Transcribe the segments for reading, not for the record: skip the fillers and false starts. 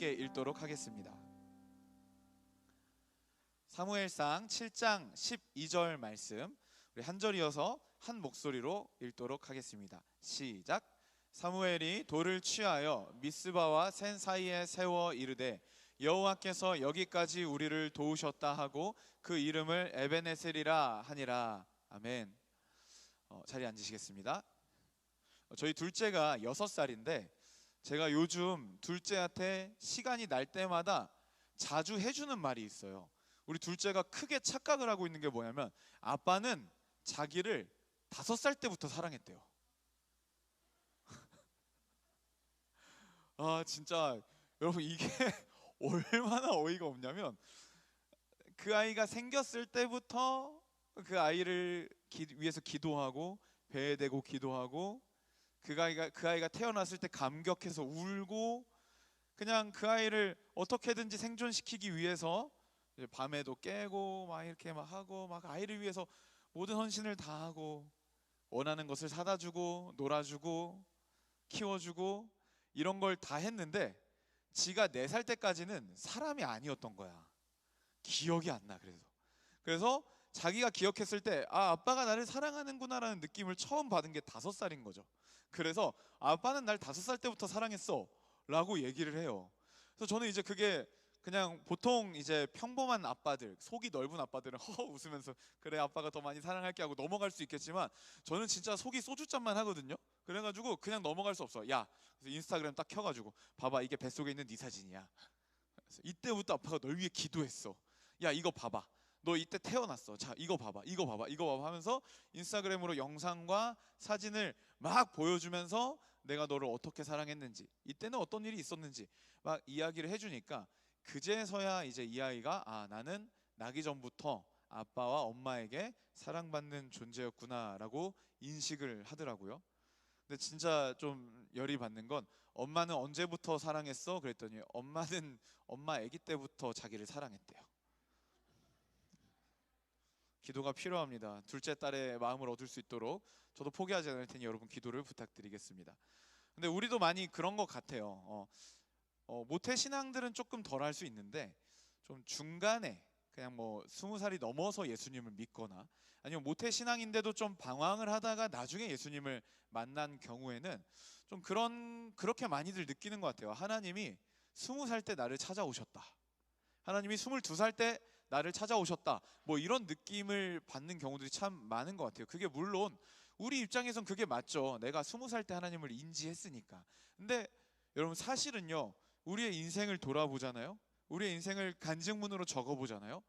함께 읽도록 하겠습니다. 사무엘상 7장 12절 말씀, 우리 한 절이어서 한 목소리로 읽도록 하겠습니다. 시작. 사무엘이 돌을 취하여 미스바와 센 사이에 세워 이르되 여호와께서 여기까지 우리를 도우셨다 하고 그 이름을 에벤에셀이라 하니라. 아멘. 자리에 앉으시겠습니다. 저희 둘째가 6살인데 제가 요즘 둘째한테 시간이 날 때마다 자주 해주는 말이 있어요. 우리 둘째가 크게 착각을 하고 있는 게 뭐냐면 아빠는 자기를 5살 때부터 사랑했대요. 아 진짜 여러분 이게 얼마나 어이가 없냐면 그 아이가 생겼을 때부터 그 아이를 위해서 기도하고 배에 대고 기도하고 그 아이가 태어났을 때 감격해서 울고 그냥 그 아이를 어떻게든지 생존시키기 위해서 밤에도 깨고 막 이렇게 막 하고 막 아이를 위해서 모든 헌신을 다 하고 원하는 것을 사다 주고 놀아주고 키워주고 이런 걸 다 했는데 지가 4살 때까지는 사람이 아니었던 거야. 기억이 안 나. 그래서 자기가 기억했을 때 아빠가 나를 사랑하는구나 라는 느낌을 처음 받은 게 5살인 거죠. 그래서 아빠는 날 5살 때부터 사랑했어 라고 얘기를 해요. 그래서 저는 이제 그게 그냥 보통 이제 평범한 아빠들, 속이 넓은 아빠들은 웃으면서 그래 아빠가 더 많이 사랑할게 하고 넘어갈 수 있겠지만 저는 진짜 속이 소주잔만 하거든요. 그래가지고 그냥 넘어갈 수 없어. 야, 그래서 인스타그램 딱 켜가지고 봐봐 이게 뱃속에 있는 네 사진이야. 그래서 이때부터 아빠가 널 위해 기도했어. 야 이거 봐봐. 너 이때 태어났어. 자 이거 봐봐 이거 봐봐 이거 봐봐 하면서 인스타그램으로 영상과 사진을 막 보여주면서 내가 너를 어떻게 사랑했는지 이때는 어떤 일이 있었는지 막 이야기를 해주니까 그제서야 이제 이 아이가 나는 나기 전부터 아빠와 엄마에게 사랑받는 존재였구나 라고 인식을 하더라고요. 근데 진짜 좀 열이 받는 건 엄마는 언제부터 사랑했어? 그랬더니 엄마는 엄마 아기 때부터 자기를 사랑했대요. 기도가 필요합니다. 둘째 딸의 마음을 얻을 수 있도록 저도 포기하지 않을 테니 여러분 기도를 부탁드리겠습니다. 근데 우리도 많이 그런 것 같아요. 모태 신앙들은 조금 덜 할 수 있는데 좀 중간에 그냥 뭐 20살이 넘어서 예수님을 믿거나 아니면 모태 신앙인데도 좀 방황을 하다가 나중에 예수님을 만난 경우에는 좀 그렇게 많이들 느끼는 것 같아요. 하나님이 20살 때 나를 찾아오셨다. 하나님이 22살 때 나를 찾아오셨다. 뭐 이런 느낌을 받는 경우들이 참 많은 것 같아요. 그게 물론 우리 입장에선 그게 맞죠. 내가 20살 때 하나님을 인지했으니까. 근데 여러분 사실은요. 우리의 인생을 돌아보잖아요. 우리의 인생을 간증문으로 적어보잖아요.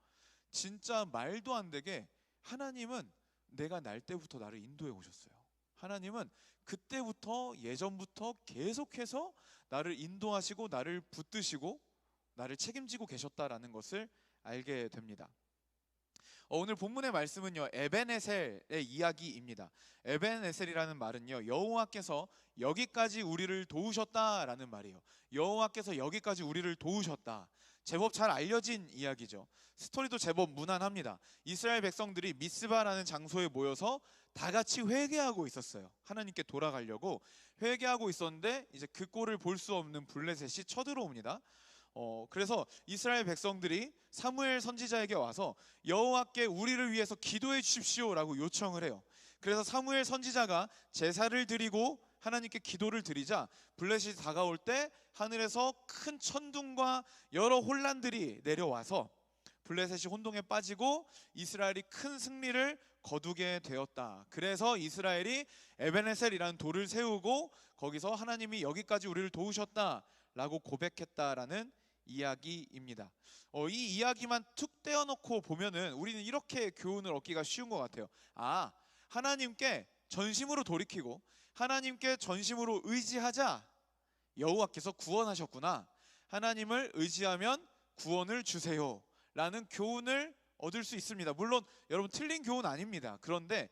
진짜 말도 안 되게 하나님은 내가 날 때부터 나를 인도해 오셨어요. 하나님은 그때부터 예전부터 계속해서 나를 인도하시고 나를 붙드시고 나를 책임지고 계셨다라는 것을 알게 됩니다. 오늘 본문의 말씀은요 에벤에셀의 이야기입니다. 에벤에셀이라는 말은요 여호와께서 여기까지 우리를 도우셨다라는 말이에요. 여호와께서 여기까지 우리를 도우셨다. 제법 잘 알려진 이야기죠. 스토리도 제법 무난합니다. 이스라엘 백성들이 미스바라는 장소에 모여서 다 같이 회개하고 있었어요. 하나님께 돌아가려고 회개하고 있었는데 이제 그 꼴을 볼 수 없는 블레셋이 쳐들어옵니다. 그래서 이스라엘 백성들이 사무엘 선지자에게 와서 여호와께 우리를 위해서 기도해 주십시오 라고 요청을 해요. 그래서 사무엘 선지자가 제사를 드리고 하나님께 기도를 드리자 블레셋이 다가올 때 하늘에서 큰 천둥과 여러 혼란들이 내려와서 블레셋이 혼동에 빠지고 이스라엘이 큰 승리를 거두게 되었다. 그래서 이스라엘이 에벤에셀이라는 돌을 세우고 거기서 하나님이 여기까지 우리를 도우셨다 라고 고백했다라는 이야기입니다. 이 이야기만 툭 떼어놓고 보면은 우리는 이렇게 교훈을 얻기가 쉬운 것 같아요. 하나님께 전심으로 돌이키고 하나님께 전심으로 의지하자 여호와께서 구원하셨구나. 하나님을 의지하면 구원을 주세요 라는 교훈을 얻을 수 있습니다. 물론 여러분 틀린 교훈 아닙니다. 그런데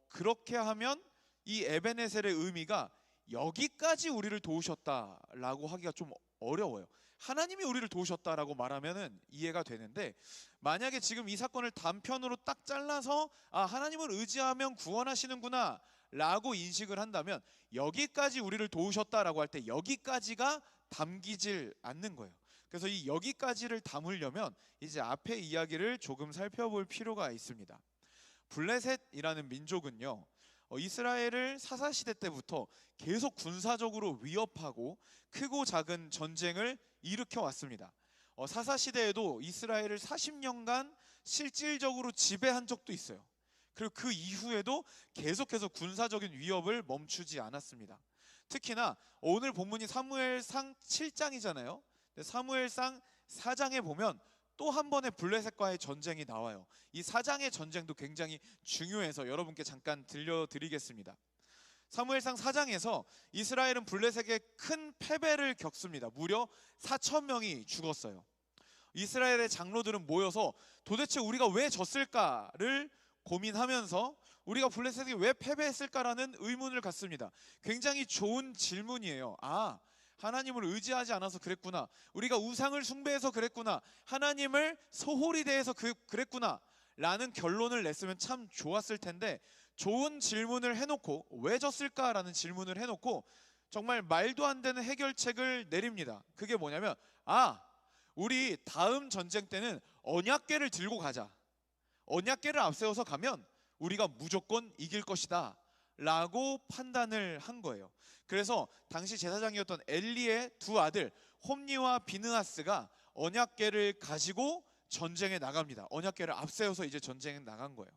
그렇게 하면 이 에벤에셀의 의미가 여기까지 우리를 도우셨다라고 하기가 좀 어려워요. 하나님이 우리를 도우셨다라고 말하면은 이해가 되는데 만약에 지금 이 사건을 단편으로 딱 잘라서 하나님을 의지하면 구원하시는구나 라고 인식을 한다면 여기까지 우리를 도우셨다라고 할 때 여기까지가 담기질 않는 거예요. 그래서 이 여기까지를 담으려면 이제 앞에 이야기를 조금 살펴볼 필요가 있습니다. 블레셋이라는 민족은요, 이스라엘을 사사시대 때부터 계속 군사적으로 위협하고 크고 작은 전쟁을 일으켜 왔습니다. 사사시대에도 이스라엘을 40년간 실질적으로 지배한 적도 있어요. 그리고 그 이후에도 계속해서 군사적인 위협을 멈추지 않았습니다. 특히나 오늘 본문이 사무엘상 7장이잖아요. 사무엘상 4장에 보면 또 한 번의 블레셋과의 전쟁이 나와요. 이 4장의 전쟁도 굉장히 중요해서 여러분께 잠깐 들려드리겠습니다. 사무엘상 4장에서 이스라엘은 블레셋에게 큰 패배를 겪습니다. 무려 4천 명이 죽었어요. 이스라엘의 장로들은 모여서 도대체 우리가 왜 졌을까를 고민하면서 우리가 블레셋에게 왜 패배했을까라는 의문을 갖습니다. 굉장히 좋은 질문이에요. 하나님을 의지하지 않아서 그랬구나. 우리가 우상을 숭배해서 그랬구나. 하나님을 소홀히 대해서 그랬구나 라는 결론을 냈으면 참 좋았을 텐데, 좋은 질문을 해놓고 왜 졌을까라는 질문을 해놓고 정말 말도 안 되는 해결책을 내립니다. 그게 뭐냐면 우리 다음 전쟁 때는 언약궤를 들고 가자. 언약궤를 앞세워서 가면 우리가 무조건 이길 것이다 라고 판단을 한 거예요. 그래서 당시 제사장이었던 엘리의 두 아들 홈니와 비느하스가 언약궤를 가지고 전쟁에 나갑니다. 언약궤를 앞세워서 이제 전쟁에 나간 거예요.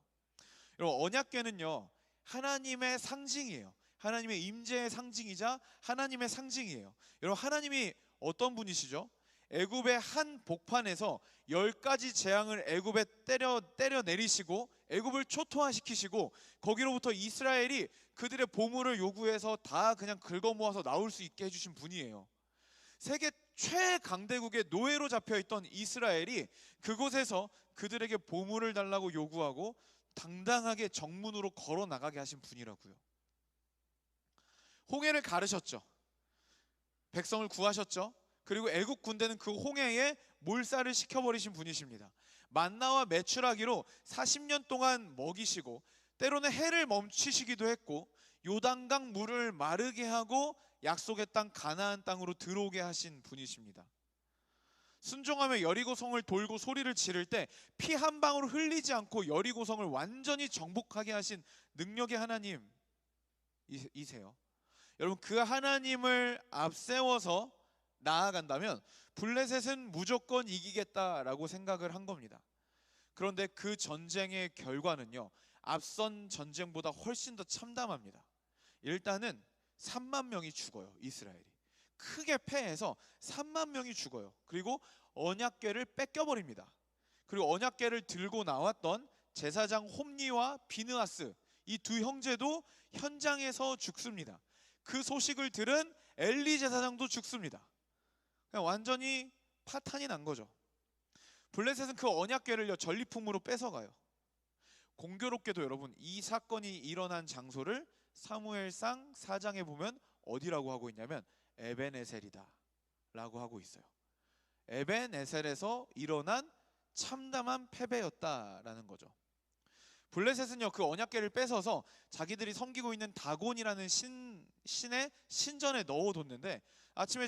여러분, 언약궤는요, 하나님의 상징이에요. 하나님의 임재의 상징이자 하나님의 상징이에요. 여러분, 하나님이 어떤 분이시죠? 애굽의 한 복판에서 10가지 재앙을 애굽에 때려 내리시고 애굽을 초토화시키시고 거기로부터 이스라엘이 그들의 보물을 요구해서 다 그냥 긁어 모아서 나올 수 있게 해주신 분이에요. 세계 최강대국의 노예로 잡혀있던 이스라엘이 그곳에서 그들에게 보물을 달라고 요구하고 당당하게 정문으로 걸어 나가게 하신 분이라고요. 홍해를 가르셨죠. 백성을 구하셨죠. 그리고 애국 군대는 그 홍해에 몰살을 시켜버리신 분이십니다. 만나와 메추라기로 40년 동안 먹이시고 때로는 해를 멈추시기도 했고 요단강 물을 마르게 하고 약속의 땅 가나안 땅으로 들어오게 하신 분이십니다. 순종하며 여리고성을 돌고 소리를 지를 때 피 한 방울 흘리지 않고 여리고성을 완전히 정복하게 하신 능력의 하나님이세요. 여러분, 그 하나님을 앞세워서 나아간다면 블레셋은 무조건 이기겠다라고 생각을 한 겁니다. 그런데 그 전쟁의 결과는요, 앞선 전쟁보다 훨씬 더 참담합니다. 일단은 3만 명이 죽어요. 이스라엘이 크게 패해서 3만 명이 죽어요. 그리고 언약궤를 뺏겨버립니다. 그리고 언약궤를 들고 나왔던 제사장 홈니와 비느하스, 이 두 형제도 현장에서 죽습니다. 그 소식을 들은 엘리 제사장도 죽습니다. 그냥 완전히 파탄이 난 거죠. 블레셋은 그 언약궤를요, 전리품으로 뺏어가요. 공교롭게도 여러분, 이 사건이 일어난 장소를 사무엘상 4장에 보면 어디라고 하고 있냐면 에벤에셀이다 라고 하고 있어요. 에벤에셀에서 일어난 참담한 패배였다라는 거죠. 블레셋은요, 그 언약궤를 뺏어서 자기들이 섬기고 있는 다곤이라는 신의 신전에 넣어뒀는데 아침에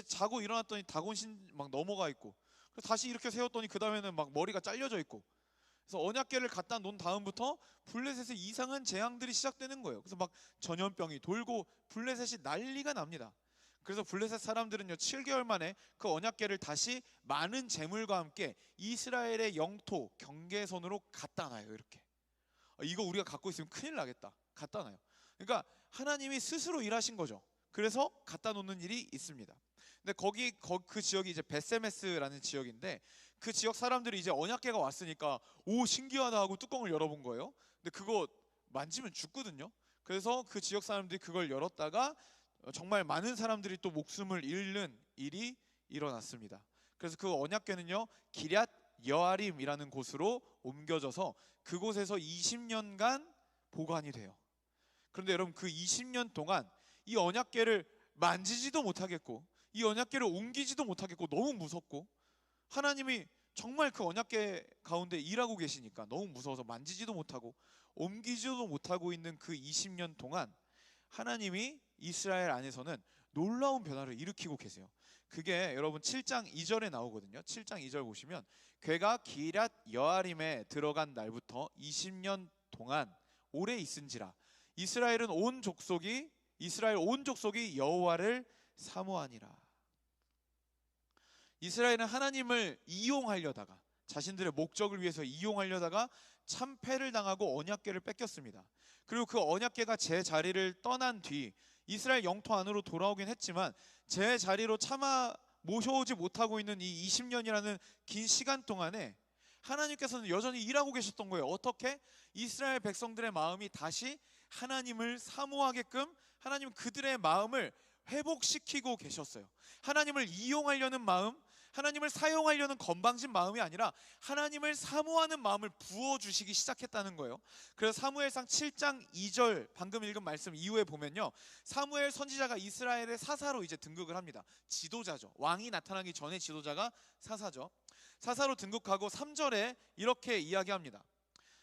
자고 일어났더니 다곤 신 막 넘어가 있고, 그래서 다시 이렇게 세웠더니 그 다음에는 막 머리가 잘려져 있고, 그래서 언약궤를 갖다 놓은 다음부터 블레셋의 이상한 재앙들이 시작되는 거예요. 그래서 막 전염병이 돌고 블레셋이 난리가 납니다. 그래서 블레셋 사람들은요, 7개월 만에 그 언약궤를 다시 많은 재물과 함께 이스라엘의 영토 경계선으로 갖다 놔요. 이렇게 이거 우리가 갖고 있으면 큰일 나겠다, 갖다 놔요. 그러니까 하나님이 스스로 일하신 거죠. 그래서 갖다 놓는 일이 있습니다. 근데 그 지역이 이제 베세메스라는 지역인데, 그 지역 사람들이 이제 언약궤가 왔으니까 오 신기하다 하고 뚜껑을 열어본 거예요. 근데 그거 만지면 죽거든요. 그래서 그 지역 사람들이 그걸 열었다가 정말 많은 사람들이 또 목숨을 잃는 일이 일어났습니다. 그래서 그 언약궤는요, 기럇 여아림이라는 곳으로 옮겨져서 그곳에서 20년간 보관이 돼요. 그런데 여러분, 그 20년 동안 이 언약궤를 만지지도 못하겠고 이 언약궤를 옮기지도 못하겠고 너무 무섭고, 하나님이 정말 그 언약궤 가운데 일하고 계시니까 너무 무서워서 만지지도 못하고 옮기지도 못하고 있는 그 20년 동안 하나님이 이스라엘 안에서는 놀라운 변화를 일으키고 계세요. 그게 여러분 7장 2절에 나오거든요. 7장 2절 보시면 괴가 기럇 여아림에 들어간 날부터 20년 동안 오래 있은지라 이스라엘 온 족속이 여호와를 사모하니라. 이스라엘은 하나님을 이용하려다가 자신들의 목적을 위해서 이용하려다가 참패를 당하고 언약궤를 뺏겼습니다. 그리고 그 언약궤가 제 자리를 떠난 뒤 이스라엘 영토 안으로 돌아오긴 했지만 제 자리로 차마 모셔오지 못하고 있는 이 20년이라는 긴 시간 동안에 하나님께서는 여전히 일하고 계셨던 거예요. 어떻게? 이스라엘 백성들의 마음이 다시 하나님을 사모하게끔 하나님은 그들의 마음을 회복시키고 계셨어요. 하나님을 이용하려는 마음, 하나님을 사용하려는 건방진 마음이 아니라 하나님을 사모하는 마음을 부어주시기 시작했다는 거예요. 그래서 사무엘상 7장 2절 방금 읽은 말씀 이후에 보면요, 사무엘 선지자가 이스라엘의 사사로 이제 등극을 합니다. 지도자죠. 왕이 나타나기 전에 지도자가 사사죠. 사사로 등극하고 3절에 이렇게 이야기합니다.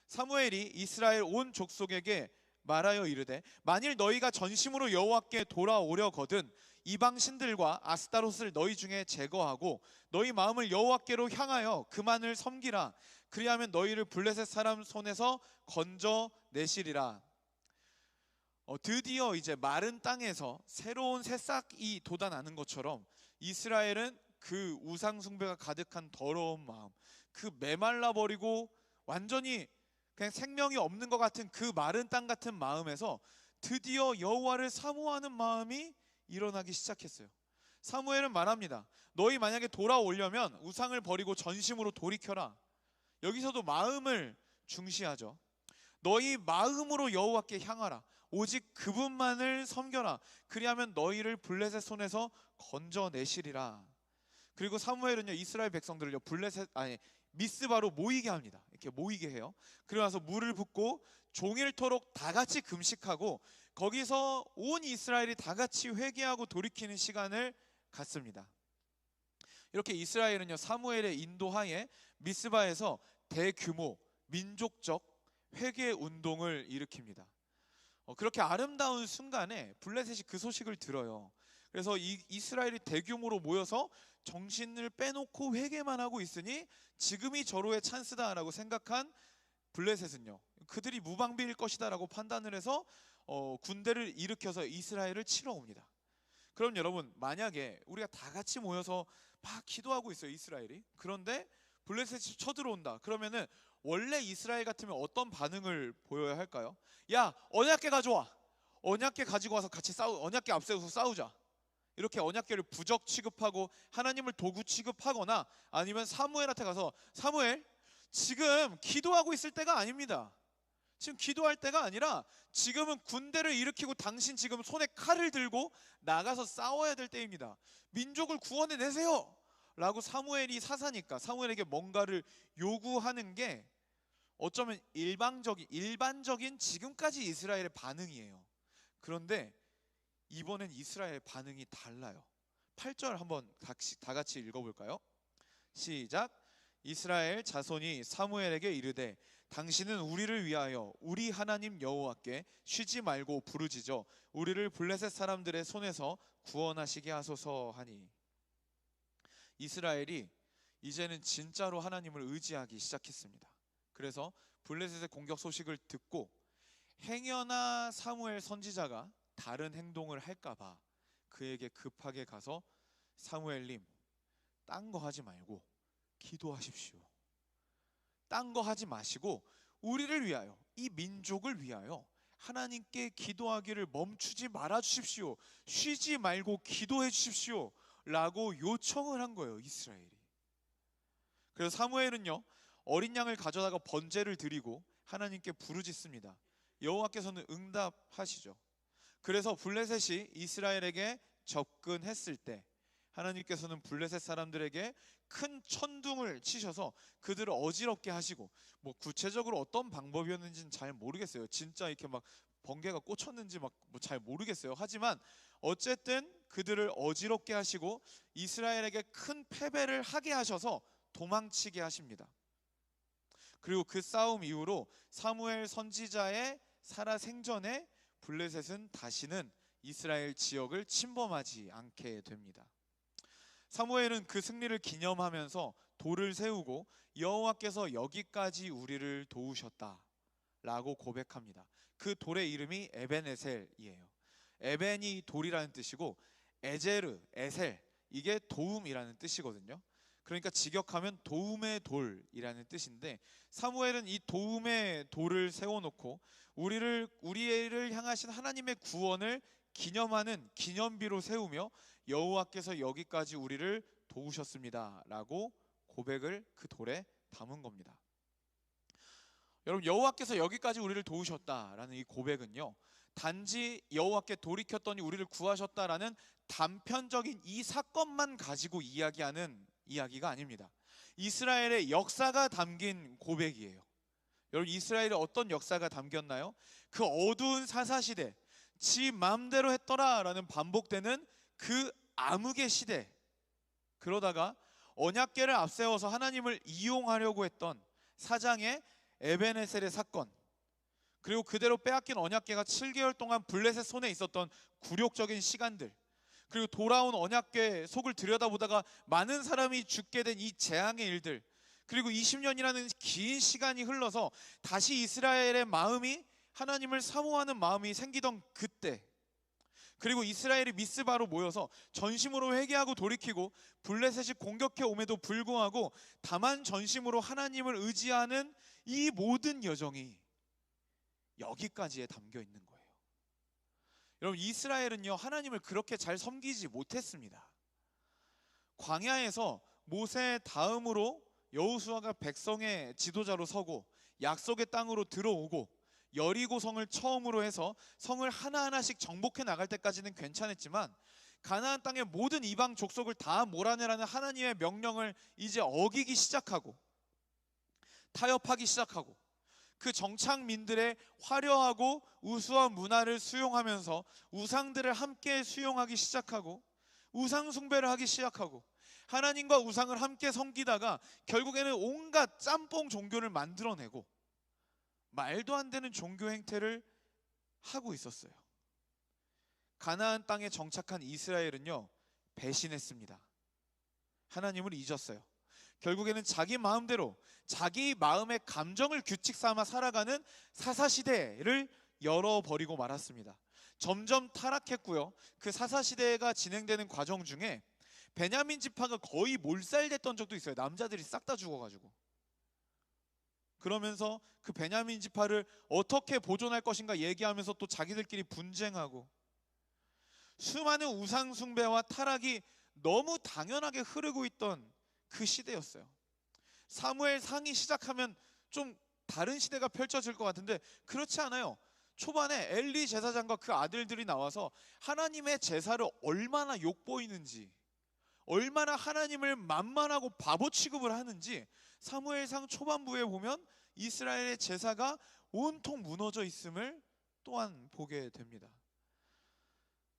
사무엘이 이스라엘 온 족속에게 말하여 이르되 만일 너희가 전심으로 여호와께 돌아오려거든 이방 신들과 아스타롯을 너희 중에 제거하고 너희 마음을 여호와께로 향하여 그만을 섬기라. 그리하면 너희를 블레셋 사람 손에서 건져내시리라. 드디어 이제 마른 땅에서 새로운 새싹이 돋아나는 것처럼 이스라엘은 그 우상 숭배가 가득한 더러운 마음, 그 메말라 버리고 완전히 그냥 생명이 없는 것 같은 그 마른 땅 같은 마음에서 드디어 여호와를 사모하는 마음이 일어나기 시작했어요. 사무엘은 말합니다. 너희 만약에 돌아오려면 우상을 버리고 전심으로 돌이켜라. 여기서도 마음을 중시하죠. 너희 마음으로 여호와께 향하라. 오직 그분만을 섬겨라. 그리하면 너희를 블레셋 손에서 건져내시리라. 그리고 사무엘은요, 이스라엘 백성들을요 미스바로 모이게 합니다. 이렇게 모이게 해요. 그러고 나서 물을 붓고 종일토록 다 같이 금식하고 거기서 온 이스라엘이 다 같이 회개하고 돌이키는 시간을 갖습니다. 이렇게 이스라엘은요, 사무엘의 인도하에 미스바에서 대규모 민족적 회개 운동을 일으킵니다. 그렇게 아름다운 순간에 블레셋이 그 소식을 들어요. 그래서 이스라엘이 대규모로 모여서 정신을 빼놓고 회개만 하고 있으니 지금이 절호의 찬스다라고 생각한 블레셋은요, 그들이 무방비일 것이다라고 판단을 해서 군대를 일으켜서 이스라엘을 치러 옵니다. 그럼 여러분, 만약에 우리가 다 같이 모여서 막 기도하고 있어요, 이스라엘이. 그런데 블레셋이 쳐들어온다. 그러면은 원래 이스라엘 같으면 어떤 반응을 보여야 할까요? 야, 언약궤 가져와. 언약궤 가지고 와서 같이 언약궤 앞세워서 싸우자. 이렇게 언약궤를 부적 취급하고 하나님을 도구 취급하거나 아니면 사무엘한테 가서 사무엘, 지금 기도하고 있을 때가 아닙니다. 지금 기도할 때가 아니라 지금은 군대를 일으키고 당신 지금 손에 칼을 들고 나가서 싸워야 될 때입니다. 민족을 구원해 내세요 라고 사무엘이 사사니까 사무엘에게 뭔가를 요구하는 게 어쩌면 일반적인 지금까지 이스라엘의 반응이에요. 그런데 이번엔 이스라엘의 반응이 달라요. 8절 한번 다 같이 읽어볼까요? 시작. 이스라엘 자손이 사무엘에게 이르되 당신은 우리를 위하여 우리 하나님 여호와께 쉬지 말고 부르짖어 우리를 블레셋 사람들의 손에서 구원하시게 하소서 하니. 이스라엘이 이제는 진짜로 하나님을 의지하기 시작했습니다. 그래서 블레셋의 공격 소식을 듣고 행여나 사무엘 선지자가 다른 행동을 할까봐 그에게 급하게 가서 사무엘님, 딴 거 하지 말고 기도하십시오. 딴 거 하지 마시고 우리를 위하여, 이 민족을 위하여 하나님께 기도하기를 멈추지 말아 주십시오. 쉬지 말고 기도해 주십시오 라고 요청을 한 거예요, 이스라엘이. 그래서 사무엘은요, 어린 양을 가져다가 번제를 드리고 하나님께 부르짖습니다. 여호와께서는 응답하시죠. 그래서 블레셋이 이스라엘에게 접근했을 때 하나님께서는 블레셋 사람들에게 큰 천둥을 치셔서 그들을 어지럽게 하시고, 뭐 구체적으로 어떤 방법이었는지는 잘 모르겠어요. 진짜 이렇게 막 번개가 꽂혔는지 막 뭐 잘 모르겠어요. 하지만 어쨌든 그들을 어지럽게 하시고 이스라엘에게 큰 패배를 하게 하셔서 도망치게 하십니다. 그리고 그 싸움 이후로 사무엘 선지자의 살아생전에 블레셋은 다시는 이스라엘 지역을 침범하지 않게 됩니다. 사무엘은 그 승리를 기념하면서 돌을 세우고 여호와께서 여기까지 우리를 도우셨다라고 고백합니다. 그 돌의 이름이 에벤에셀이에요. 에벤이 돌이라는 뜻이고 에제르, 에셀 이게 도움이라는 뜻이거든요. 그러니까 직역하면 도움의 돌이라는 뜻인데, 사무엘은 이 도움의 돌을 세워놓고 우리를 향하신 하나님의 구원을 기념하는 기념비로 세우며 여호와께서 여기까지 우리를 도우셨습니다라고 고백을 그 돌에 담은 겁니다. 여러분, 여호와께서 여기까지 우리를 도우셨다라는 이 고백은요, 단지 여호와께 돌이켰더니 우리를 구하셨다라는 단편적인 이 사건만 가지고 이야기하는 이야기가 아닙니다. 이스라엘의 역사가 담긴 고백이에요. 여러분, 이스라엘에 어떤 역사가 담겼나요? 그 어두운 사사시대, 지 마음대로 했더라라는 반복되는 그 암흑의 시대, 그러다가 언약궤를 앞세워서 하나님을 이용하려고 했던 사장의 에벤에셀의 사건, 그리고 그대로 빼앗긴 언약궤가 7개월 동안 블레셋 손에 있었던 굴욕적인 시간들, 그리고 돌아온 언약궤 속을 들여다보다가 많은 사람이 죽게 된 이 재앙의 일들, 그리고 20년이라는 긴 시간이 흘러서 다시 이스라엘의 마음이 하나님을 사모하는 마음이 생기던 그때, 그리고 이스라엘이 미스바로 모여서 전심으로 회개하고 돌이키고 블레셋이 공격해 옴에도 불구하고 다만 전심으로 하나님을 의지하는 이 모든 여정이 여기까지에 담겨 있는 거예요. 여러분, 이스라엘은요, 하나님을 그렇게 잘 섬기지 못했습니다. 광야에서 모세 다음으로 여호수아가 백성의 지도자로 서고 약속의 땅으로 들어오고 여리고성을 처음으로 해서 성을 하나하나씩 정복해 나갈 때까지는 괜찮았지만, 가나안 땅의 모든 이방 족속을 다 몰아내라는 하나님의 명령을 이제 어기기 시작하고 타협하기 시작하고, 그 정착민들의 화려하고 우수한 문화를 수용하면서 우상들을 함께 수용하기 시작하고 우상 숭배를 하기 시작하고 하나님과 우상을 함께 섬기다가 결국에는 온갖 짬뽕 종교를 만들어내고 말도 안 되는 종교 행태를 하고 있었어요. 가나안 땅에 정착한 이스라엘은요, 배신했습니다. 하나님을 잊었어요. 결국에는 자기 마음대로 자기 마음의 감정을 규칙 삼아 살아가는 사사시대를 열어버리고 말았습니다. 점점 타락했고요. 그 사사시대가 진행되는 과정 중에 베냐민 지파가 거의 몰살됐던 적도 있어요. 남자들이 싹 다 죽어가지고. 그러면서 그 베냐민 지파를 어떻게 보존할 것인가 얘기하면서 또 자기들끼리 분쟁하고, 수많은 우상 숭배와 타락이 너무 당연하게 흐르고 있던 그 시대였어요. 사무엘 상이 시작하면 좀 다른 시대가 펼쳐질 것 같은데 그렇지 않아요. 초반에 엘리 제사장과 그 아들들이 나와서 하나님의 제사를 얼마나 욕보이는지, 얼마나 하나님을 만만하고 바보 취급을 하는지 사무엘상 초반부에 보면 이스라엘의 제사가 온통 무너져 있음을 또한 보게 됩니다.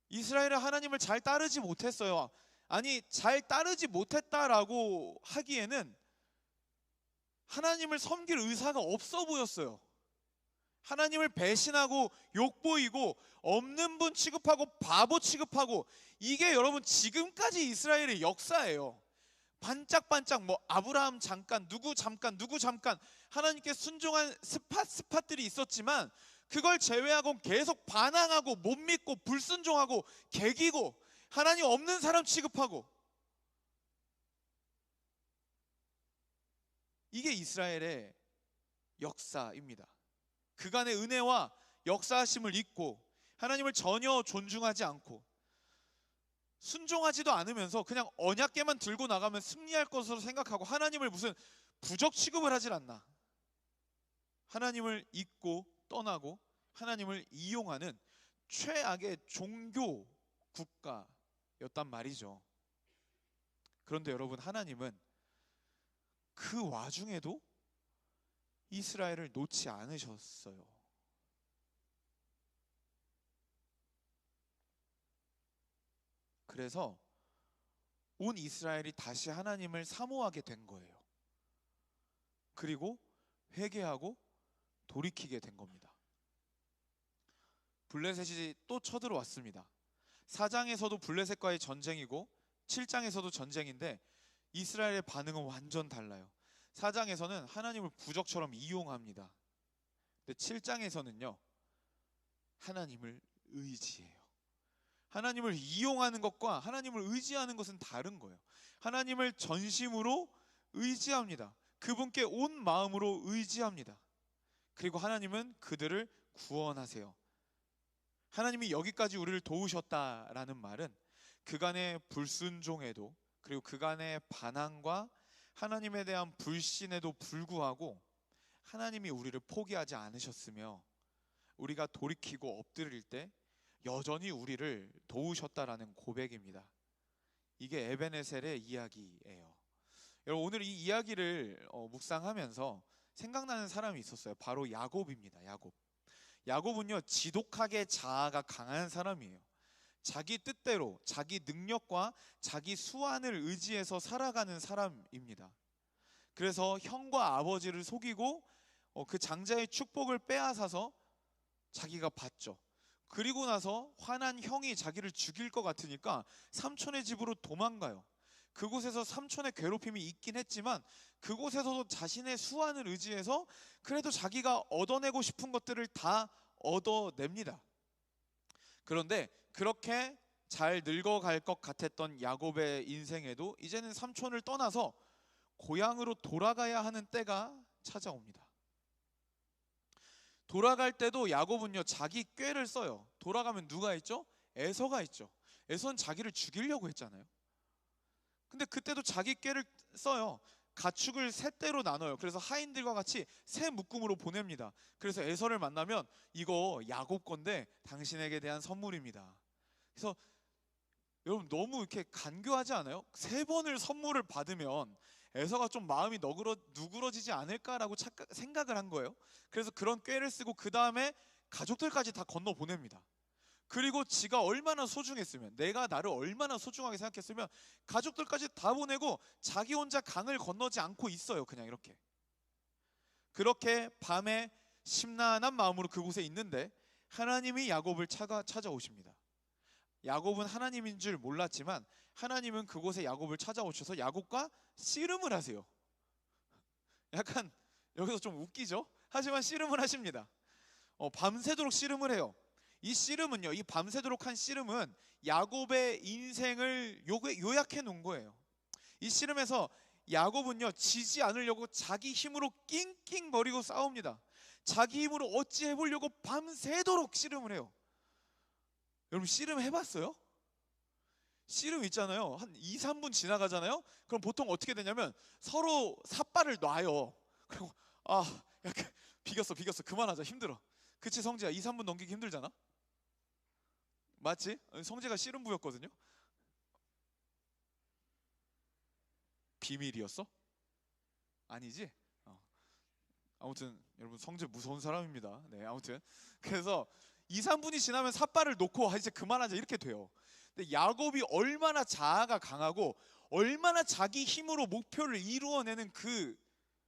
이스라엘은 하나님을 잘 따르지 못했어요. 아니, 잘 따르지 못했다라고 하기에는 하나님을 섬길 의사가 없어 보였어요. 하나님을 배신하고 욕보이고 없는 분 취급하고 바보 취급하고, 이게 여러분 지금까지 이스라엘의 역사예요. 반짝반짝 뭐 아브라함 잠깐, 누구 잠깐 하나님께 순종한 스팟들이 있었지만 그걸 제외하고는 계속 반항하고 못 믿고 불순종하고 개기고 하나님 없는 사람 취급하고, 이게 이스라엘의 역사입니다. 그간의 은혜와 역사하심을 잊고 하나님을 전혀 존중하지 않고 순종하지도 않으면서 그냥 언약궤만 들고 나가면 승리할 것으로 생각하고 하나님을 무슨 부적 취급을 하질 않나, 하나님을 잊고 떠나고 하나님을 이용하는 최악의 종교 국가였단 말이죠. 그런데 여러분, 하나님은 그 와중에도 이스라엘을 놓지 않으셨어요. 그래서 온 이스라엘이 다시 하나님을 사모하게 된 거예요. 그리고 회개하고 돌이키게 된 겁니다. 블레셋이 또 쳐들어왔습니다. 4장에서도 블레셋과의 전쟁이고 7장에서도 전쟁인데 이스라엘의 반응은 완전 달라요. 4장에서는 하나님을 부적처럼 이용합니다. 근데 7장에서는요, 하나님을 의지해요. 하나님을 이용하는 것과 하나님을 의지하는 것은 다른 거예요. 하나님을 전심으로 의지합니다. 그분께 온 마음으로 의지합니다. 그리고 하나님은 그들을 구원하세요. 하나님이 여기까지 우리를 도우셨다라는 말은 그간의 불순종에도, 그리고 그간의 반항과 하나님에 대한 불신에도 불구하고 하나님이 우리를 포기하지 않으셨으며 우리가 돌이키고 엎드릴 때 여전히 우리를 도우셨다라는 고백입니다. 이게 에베네셀의 이야기예요. 여러분, 오늘 이 이야기를 묵상하면서 생각나는 사람이 있었어요. 바로 야곱입니다. 야곱은요, 지독하게 자아가 강한 사람이에요. 자기 뜻대로, 자기 능력과 자기 수완을 의지해서 살아가는 사람입니다. 그래서 형과 아버지를 속이고 그 장자의 축복을 빼앗아서 자기가 받죠. 그리고 나서 화난 형이 자기를 죽일 것 같으니까 삼촌의 집으로 도망가요. 그곳에서 삼촌의 괴롭힘이 있긴 했지만 그곳에서도 자신의 수완을 의지해서 그래도 자기가 얻어내고 싶은 것들을 다 얻어냅니다. 그런데 그렇게 잘 늙어갈 것 같았던 야곱의 인생에도 이제는 삼촌을 떠나서 고향으로 돌아가야 하는 때가 찾아옵니다. 돌아갈 때도 야곱은요, 자기 꾀를 써요. 돌아가면 누가 있죠? 에서가 있죠. 에서는 자기를 죽이려고 했잖아요. 근데 그때도 자기 꾀를 써요. 가축을 세 떼로 나눠요. 그래서 하인들과 같이 새 묶음으로 보냅니다. 그래서 에서를 만나면 이거 야곱 건데 당신에게 대한 선물입니다. 그래서 여러분, 너무 이렇게 간교하지 않아요? 세 번을 선물을 받으면 에서가 좀 마음이 누그러지지 않을까라고 생각을 한 거예요. 그래서 그런 꾀를 쓰고 그 다음에 가족들까지 다 건너 보냅니다. 그리고 지가 얼마나 소중했으면, 내가 나를 얼마나 소중하게 생각했으면 가족들까지 다 보내고 자기 혼자 강을 건너지 않고 있어요. 그냥 이렇게. 그렇게 밤에 심란한 마음으로 그곳에 있는데 하나님이 야곱을 찾아오십니다. 야곱은 하나님인 줄 몰랐지만 하나님은 그곳에 야곱을 찾아오셔서 야곱과 씨름을 하세요. 약간 여기서 좀 웃기죠? 하지만 씨름을 하십니다. 밤새도록 씨름을 해요. 이 씨름은요, 이 밤새도록 한 씨름은 야곱의 인생을 요약해 놓은 거예요. 이 씨름에서 야곱은요, 지지 않으려고 자기 힘으로 낑낑거리고 싸웁니다. 자기 힘으로 어찌 해보려고 밤새도록 씨름을 해요. 여러분, 씨름 해봤어요? 씨름 있잖아요. 한 2, 3분 지나가잖아요. 그럼 보통 어떻게 되냐면 서로 삿발을 놔요. 그리고 약간 비겼어 그만하자, 힘들어. 그치 성재야, 2, 3분 넘기기 힘들잖아. 맞지? 성재가 씨름부였거든요. 비밀이었어? 아니지? 아무튼 여러분, 성재 무서운 사람입니다. 네, 아무튼 그래서 2, 3분이 지나면 삿발을 놓고 이제 그만하자 이렇게 돼요. 근데 야곱이 얼마나 자아가 강하고 얼마나 자기 힘으로 목표를 이루어내는 그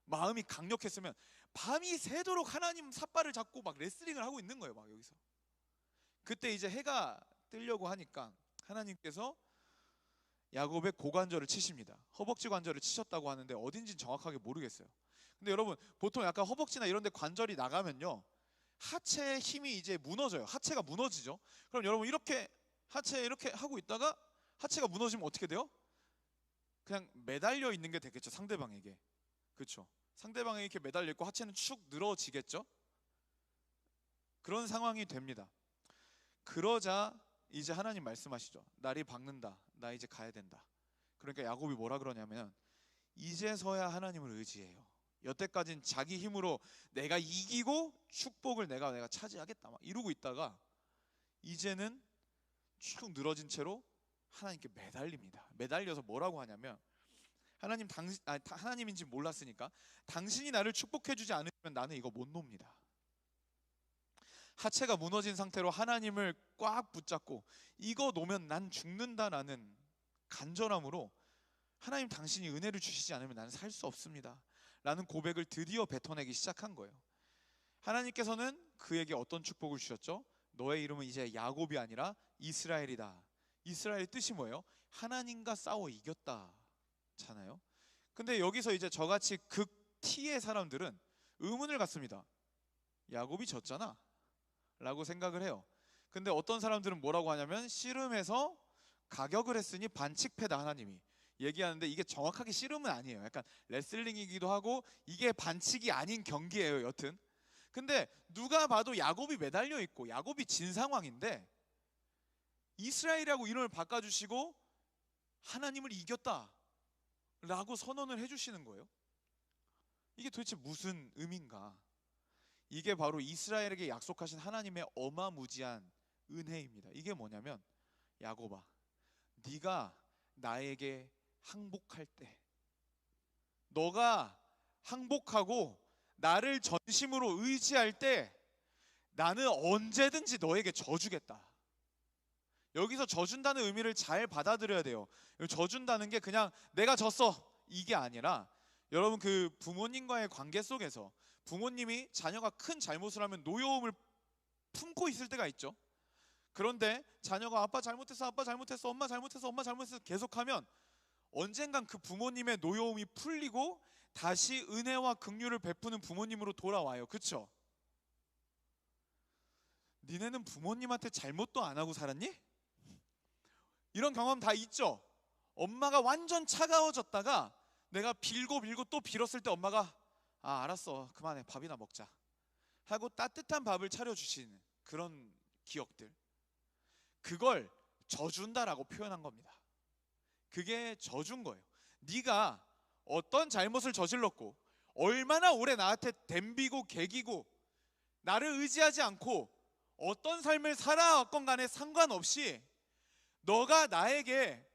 마음이 강력했으면 밤이 새도록 하나님 삿발을 잡고 막 레슬링을 하고 있는 거예요. 막 여기서. 그때 이제 해가 뜨려고 하니까 하나님께서 야곱의 고관절을 치십니다. 허벅지 관절을 치셨다고 하는데 어딘지 정확하게 모르겠어요. 근데 여러분, 보통 약간 허벅지나 이런 데 관절이 나가면요, 하체의 힘이 이제 무너져요. 하체가 무너지죠. 그럼 여러분, 이렇게 하체 이렇게 하고 있다가 하체가 무너지면 어떻게 돼요? 그냥 매달려 있는 게 되겠죠. 상대방에게. 그렇죠. 상대방에게 이렇게 매달려 있고 하체는 축 늘어지겠죠. 그런 상황이 됩니다. 그러자 이제 하나님 말씀하시죠. 날이 밝는다. 나 이제 가야 된다. 그러니까 야곱이 뭐라 그러냐면 이제서야 하나님을 의지해요. 여태까지는 자기 힘으로 내가 이기고 축복을 내가 차지하겠다 막 이러고 있다가 이제는 쭉 늘어진 채로 하나님께 매달립니다. 매달려서 뭐라고 하냐면 하나님인지 몰랐으니까 당신이 나를 축복해주지 않으면 나는 이거 못 놉니다. 하체가 무너진 상태로 하나님을 꽉 붙잡고 이거 놓으면 난 죽는다라는 간절함으로 하나님, 당신이 은혜를 주시지 않으면 나는 살 수 없습니다 라는 고백을 드디어 뱉어내기 시작한 거예요. 하나님께서는 그에게 어떤 축복을 주셨죠? 너의 이름은 이제 야곱이 아니라 이스라엘이다. 이스라엘의 뜻이 뭐예요? 하나님과 싸워 이겼다잖아요. 근데 여기서 이제 저같이 극T의 사람들은 의문을 갖습니다. 야곱이 졌잖아 라고 생각을 해요. 근데 어떤 사람들은 뭐라고 하냐면, 씨름에서 가격을 했으니 반칙패다 하나님이 얘기하는데, 이게 정확하게 씨름은 아니에요. 약간 레슬링이기도 하고 이게 반칙이 아닌 경기예요, 여튼. 근데 누가 봐도 야곱이 매달려 있고 야곱이 진 상황인데 이스라엘이라고 이름을 바꿔주시고 하나님을 이겼다 라고 선언을 해주시는 거예요. 이게 도대체 무슨 의미인가? 이게 바로 이스라엘에게 약속하신 하나님의 어마무지한 은혜입니다. 이게 뭐냐면, 야곱아, 네가 나에게 항복할 때, 너가 항복하고 나를 전심으로 의지할 때 나는 언제든지 너에게 져주겠다. 여기서 져준다는 의미를 잘 받아들여야 돼요. 져준다는 게 그냥 내가 졌어 이게 아니라, 여러분 그 부모님과의 관계 속에서 부모님이 자녀가 큰 잘못을 하면 노여움을 품고 있을 때가 있죠. 그런데 자녀가 아빠 잘못했어, 아빠 잘못했어, 엄마 잘못했어, 엄마 잘못했어 계속하면 언젠간 그 부모님의 노여움이 풀리고 다시 은혜와 긍휼을 베푸는 부모님으로 돌아와요. 그쵸? 니네는 부모님한테 잘못도 안 하고 살았니? 이런 경험 다 있죠? 엄마가 완전 차가워졌다가 내가 빌고 또 빌었을 때 엄마가 알았어 그만해 밥이나 먹자 하고 따뜻한 밥을 차려주시는 그런 기억들, 그걸 져준다라고 표현한 겁니다. 그게 져준 거예요. 네가 어떤 잘못을 저질렀고 얼마나 오래 나한테 덤비고 개기고 나를 의지하지 않고 어떤 삶을 살아왔건 간에 상관없이 너가 나에게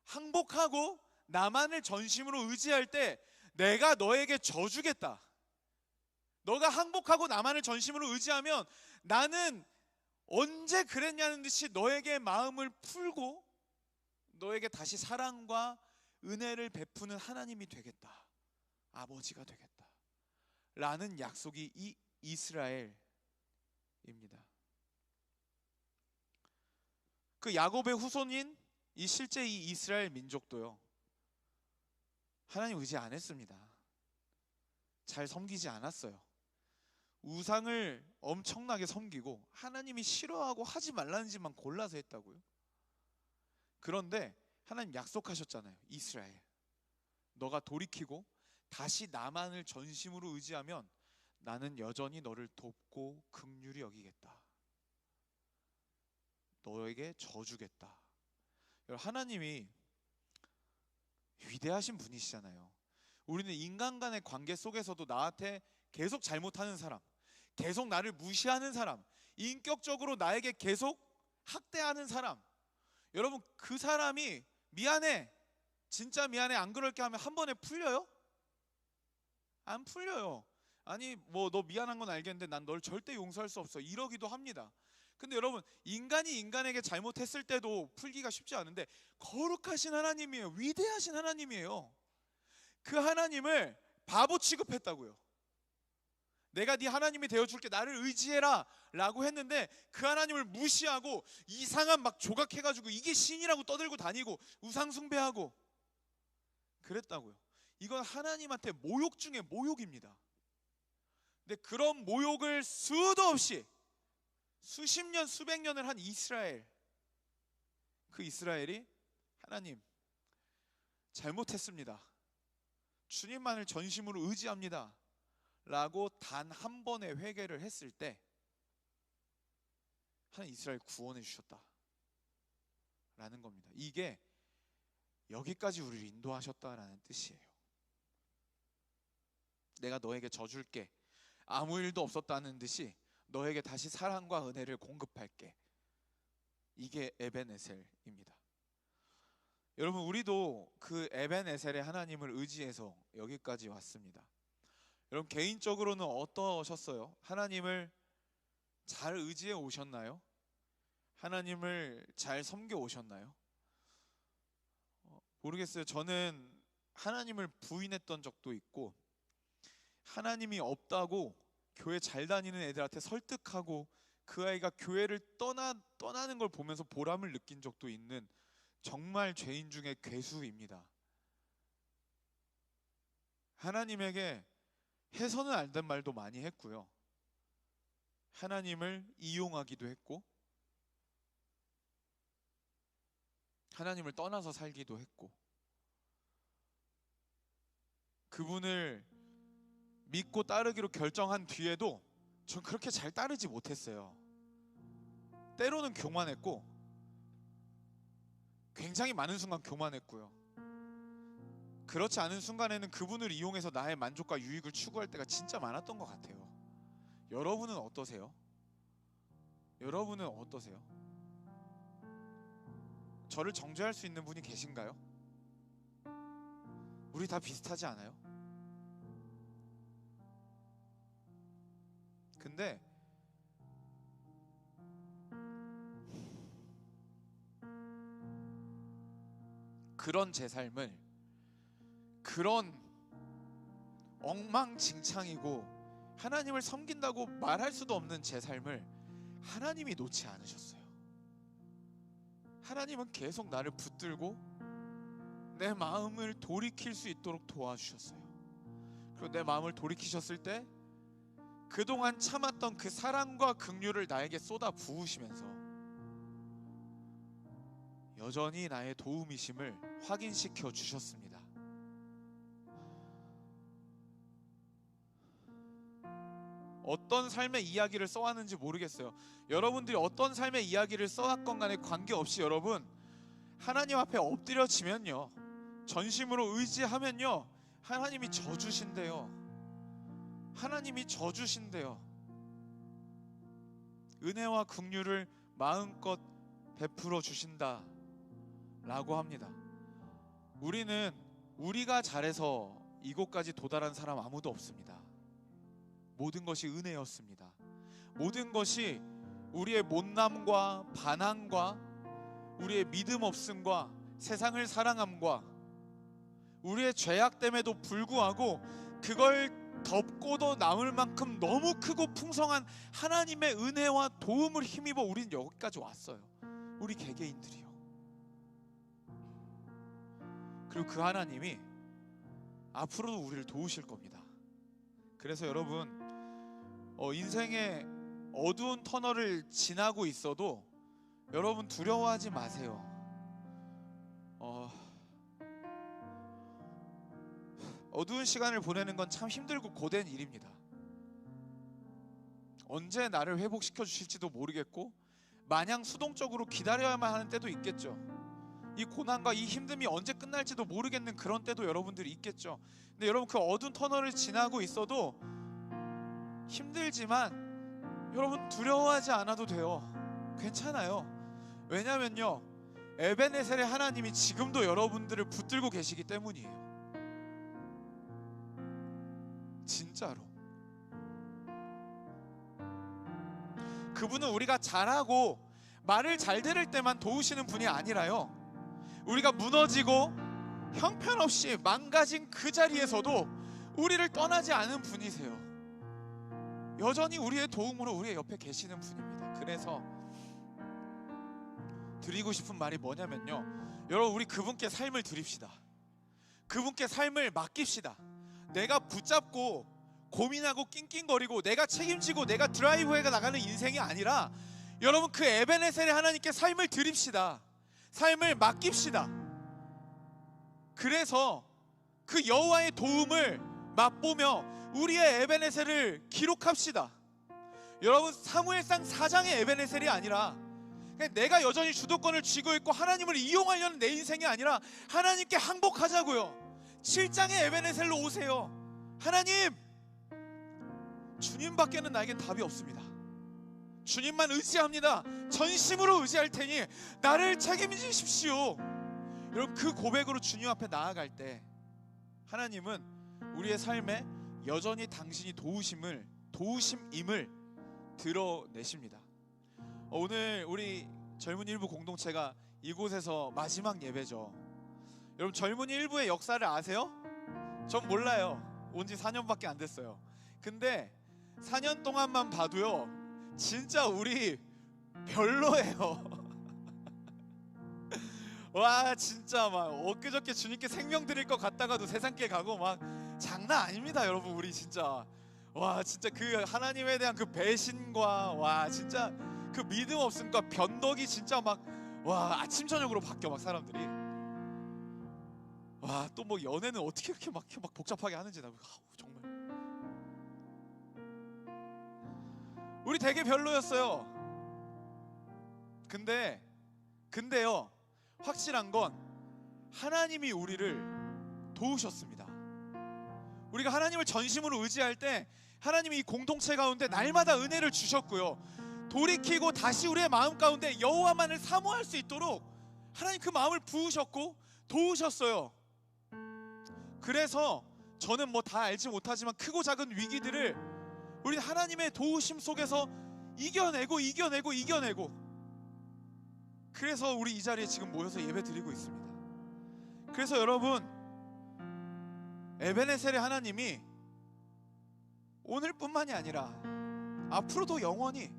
항복하고 나만을 전심으로 의지할 때 내가 너에게 져주겠다. 너가 항복하고 나만을 전심으로 의지하면 나는 언제 그랬냐는 듯이 너에게 마음을 풀고 너에게 다시 사랑과 은혜를 베푸는 하나님이 되겠다. 아버지가 되겠다. 라는 약속이 이 이스라엘입니다. 그 야곱의 후손인 실제 이 이스라엘 민족도요, 하나님 의지 안 했습니다. 잘 섬기지 않았어요. 우상을 엄청나게 섬기고 하나님이 싫어하고 하지 말라는 짓만 골라서 했다고요. 그런데 하나님 약속하셨잖아요. 이스라엘, 너가 돌이키고 다시 나만을 전심으로 의지하면 나는 여전히 너를 돕고 긍휼히 여기겠다. 너에게 져주겠다. 하나님이 위대하신 분이시잖아요. 우리는 인간 간의 관계 속에서도 나한테 계속 잘못하는 사람, 계속 나를 무시하는 사람, 인격적으로 나에게 계속 학대하는 사람, 여러분 그 사람이 미안해, 진짜 미안해, 안 그럴게 하면 한 번에 풀려요? 안 풀려요. 아니 뭐 너 미안한 건 알겠는데 난 널 절대 용서할 수 없어 이러기도 합니다. 근데 여러분 인간이 인간에게 잘못했을 때도 풀기가 쉽지 않은데 거룩하신 하나님이에요. 위대하신 하나님이에요. 그 하나님을 바보 취급했다고요. 내가 네 하나님이 되어줄게, 나를 의지해라 라고 했는데 그 하나님을 무시하고 이상한 막 조각해가지고 이게 신이라고 떠들고 다니고 우상 숭배하고 그랬다고요. 이건 하나님한테 모욕 중에 모욕입니다. 근데 그런 모욕을 수도 없이 수십 년 수백 년을 한 이스라엘, 그 이스라엘이 하나님 잘못했습니다, 주님만을 전심으로 의지합니다 라고 단 한 번의 회개를 했을 때 하나님 이스라엘 구원해 주셨다 라는 겁니다. 이게 여기까지 우리를 인도하셨다라는 뜻이에요. 내가 너에게 져줄게, 아무 일도 없었다는 듯이 너에게 다시 사랑과 은혜를 공급할게. 이게 에벤에셀입니다. 여러분 우리도 그 에벤에셀의 하나님을 의지해서 여기까지 왔습니다. 여러분 개인적으로는 어떠셨어요? 하나님을 잘 의지해 오셨나요? 하나님을 잘 섬겨 오셨나요? 모르겠어요. 저는 하나님을 부인했던 적도 있고 하나님이 없다고 교회 잘 다니는 애들한테 설득하고 그 아이가 교회를 떠나는 걸 보면서 보람을 느낀 적도 있는 정말 죄인 중에 괴수입니다. 하나님에게 해서는 안 된 말도 많이 했고요. 하나님을 이용하기도 했고, 하나님을 떠나서 살기도 했고, 그분을 믿고 따르기로 결정한 뒤에도 전 그렇게 잘 따르지 못했어요. 때로는 교만했고, 굉장히 많은 순간 교만했고요. 그렇지 않은 순간에는 그분을 이용해서 나의 만족과 유익을 추구할 때가 진짜 많았던 것 같아요. 여러분은 어떠세요? 여러분은 어떠세요? 저를 정죄할 수 있는 분이 계신가요? 우리 다 비슷하지 않아요? 근데 그런 제 삶을, 그런 엉망진창이고 하나님을 섬긴다고 말할 수도 없는 제 삶을 하나님이 놓지 않으셨어요. 하나님은 계속 나를 붙들고 내 마음을 돌이킬 수 있도록 도와주셨어요. 그리고 내 마음을 돌이키셨을 때 그동안 참았던 그 사랑과 긍휼을 나에게 쏟아 부으시면서 여전히 나의 도움이심을 확인시켜 주셨습니다. 어떤 삶의 이야기를 써왔는지 모르겠어요. 여러분들이 어떤 삶의 이야기를 써왔건 간에 관계없이 여러분, 하나님 앞에 엎드려지면요, 전심으로 의지하면요, 하나님이 져주신대요. 하나님이 져주신대요. 은혜와 긍휼을 마음껏 베풀어 주신다 라고 합니다. 우리는 우리가 잘해서 이곳까지 도달한 사람 아무도 없습니다. 모든 것이 은혜였습니다. 모든 것이 우리의 못남과 반항과 우리의 믿음 없음과 세상을 사랑함과 우리의 죄악됨에도 불구하고 그걸 덮고도 남을 만큼 너무 크고 풍성한 하나님의 은혜와 도움을 힘입어 우린 여기까지 왔어요. 우리 개개인들이요. 그리고 그 하나님이 앞으로도 우리를 도우실 겁니다. 그래서 여러분, 인생의 어두운 터널을 지나고 있어도 여러분 두려워하지 마세요. 어두운 시간을 보내는 건 참 힘들고 고된 일입니다. 언제 나를 회복시켜 주실지도 모르겠고 마냥 수동적으로 기다려야만 하는 때도 있겠죠. 이 고난과 이 힘듦이 언제 끝날지도 모르겠는 그런 때도 여러분들이 있겠죠. 근데 여러분, 그 어두운 터널을 지나고 있어도 힘들지만 여러분 두려워하지 않아도 돼요. 괜찮아요. 왜냐면요, 에베네셀의 하나님이 지금도 여러분들을 붙들고 계시기 때문이에요. 진짜로. 그분은 우리가 잘하고 말을 잘 들을 때만 도우시는 분이 아니라요, 우리가 무너지고 형편없이 망가진 그 자리에서도 우리를 떠나지 않은 분이세요. 여전히 우리의 도움으로 우리의 옆에 계시는 분입니다. 그래서 드리고 싶은 말이 뭐냐면요, 여러분, 우리 그분께 삶을 드립시다. 그분께 삶을 맡깁시다. 내가 붙잡고 고민하고 낑낑거리고 내가 책임지고 내가 드라이브에 나가는 인생이 아니라 여러분, 그 에베네셀의 하나님께 삶을 드립시다. 삶을 맡깁시다. 그래서 그 여호와의 도움을 맛보며 우리의 에베네셀을 기록합시다. 여러분, 사무엘상 4장의 에베네셀이 아니라 내가 여전히 주도권을 쥐고 있고 하나님을 이용하려는 내 인생이 아니라 하나님께 항복하자고요. 7장의 에베네셀로 오세요. 하나님, 주님밖에는 나에겐 답이 없습니다. 주님만 의지합니다. 전심으로 의지할 테니 나를 책임지십시오. 여러분, 그 고백으로 주님 앞에 나아갈 때 하나님은 우리의 삶에 여전히 당신이 도우심임을 드러내십니다. 오늘 우리 젊은이 일부 공동체가 이곳에서 마지막 예배죠. 여러분, 젊은이 일부의 역사를 아세요? 전 몰라요. 온 지 4년밖에 안 됐어요. 근데 4년 동안만 봐도요, 진짜 우리 별로예요. 와 진짜 막 엊그저께 주님께 생명 드릴 것 같다가도 세상길 가고 막 장난 아닙니다 여러분. 우리 진짜 와 진짜 그 하나님에 대한 그 배신과 와 진짜 그 믿음 없음과 변덕이 진짜 막 와 아침 저녁으로 바뀌어 막 사람들이. 와 또 뭐 연애는 어떻게 이렇게 막 복잡하게 하는지 나 정말 우리 되게 별로였어요. 근데요 확실한 건 하나님이 우리를 도우셨습니다. 우리가 하나님을 전심으로 의지할 때 하나님이 이 공동체 가운데 날마다 은혜를 주셨고요, 돌이키고 다시 우리의 마음 가운데 여호와만을 사모할 수 있도록 하나님 그 마음을 부으셨고 도우셨어요. 그래서 저는 뭐 다 알지 못하지만 크고 작은 위기들을 우리 하나님의 도우심 속에서 이겨내고 그래서 우리 이 자리에 지금 모여서 예배 드리고 있습니다. 그래서 여러분, 에베네셀의 하나님이 오늘뿐만이 아니라 앞으로도 영원히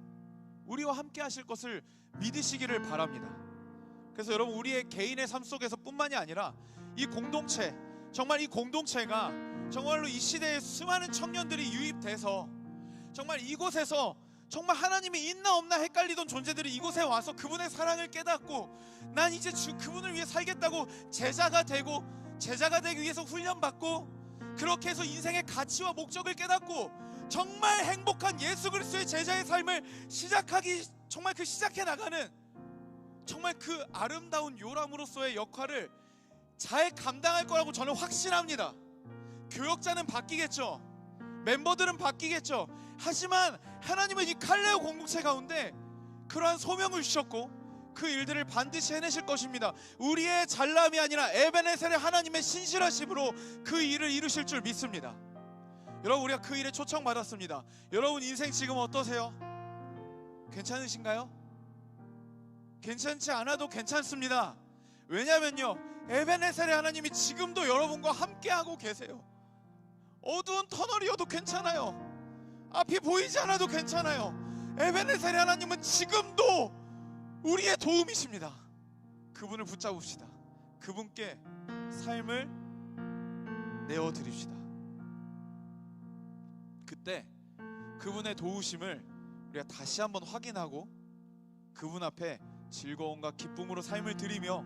우리와 함께 하실 것을 믿으시기를 바랍니다. 그래서 여러분, 우리의 개인의 삶 속에서 뿐만이 아니라 이 공동체, 정말 이 공동체가 정말로 이 시대에 수많은 청년들이 유입돼서 정말 이곳에서 정말 하나님이 있나 없나 헷갈리던 존재들이 이곳에 와서 그분의 사랑을 깨닫고 난 이제 그분을 위해 살겠다고 제자가 되기 위해서 훈련받고 그렇게 해서 인생의 가치와 목적을 깨닫고 정말 행복한 예수 그리스도의 제자의 삶을 정말 그 시작해 나가는 정말 그 아름다운 요람으로서의 역할을 잘 감당할 거라고 저는 확신합니다. 교역자는 바뀌겠죠, 멤버들은 바뀌겠죠. 하지만 하나님은 이 칼레오 공동체 가운데 그러한 소명을 주셨고 그 일들을 반드시 해내실 것입니다. 우리의 잘남이 아니라 에베네셀의 하나님의 신실하심으로 그 일을 이루실 줄 믿습니다. 여러분, 우리가 그 일에 초청받았습니다. 여러분 인생 지금 어떠세요? 괜찮으신가요? 괜찮지 않아도 괜찮습니다. 왜냐면요, 에베네셀의 하나님이 지금도 여러분과 함께하고 계세요. 어두운 터널이어도 괜찮아요. 앞이 보이지 않아도 괜찮아요. 에베네셀의 하나님은 지금도 우리의 도움이십니다. 그분을 붙잡읍시다. 그분께 삶을 내어드립시다. 그때 그분의 도우심을 우리가 다시 한번 확인하고 그분 앞에 즐거움과 기쁨으로 삶을 드리며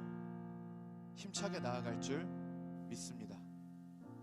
힘차게 나아갈 줄 믿습니다.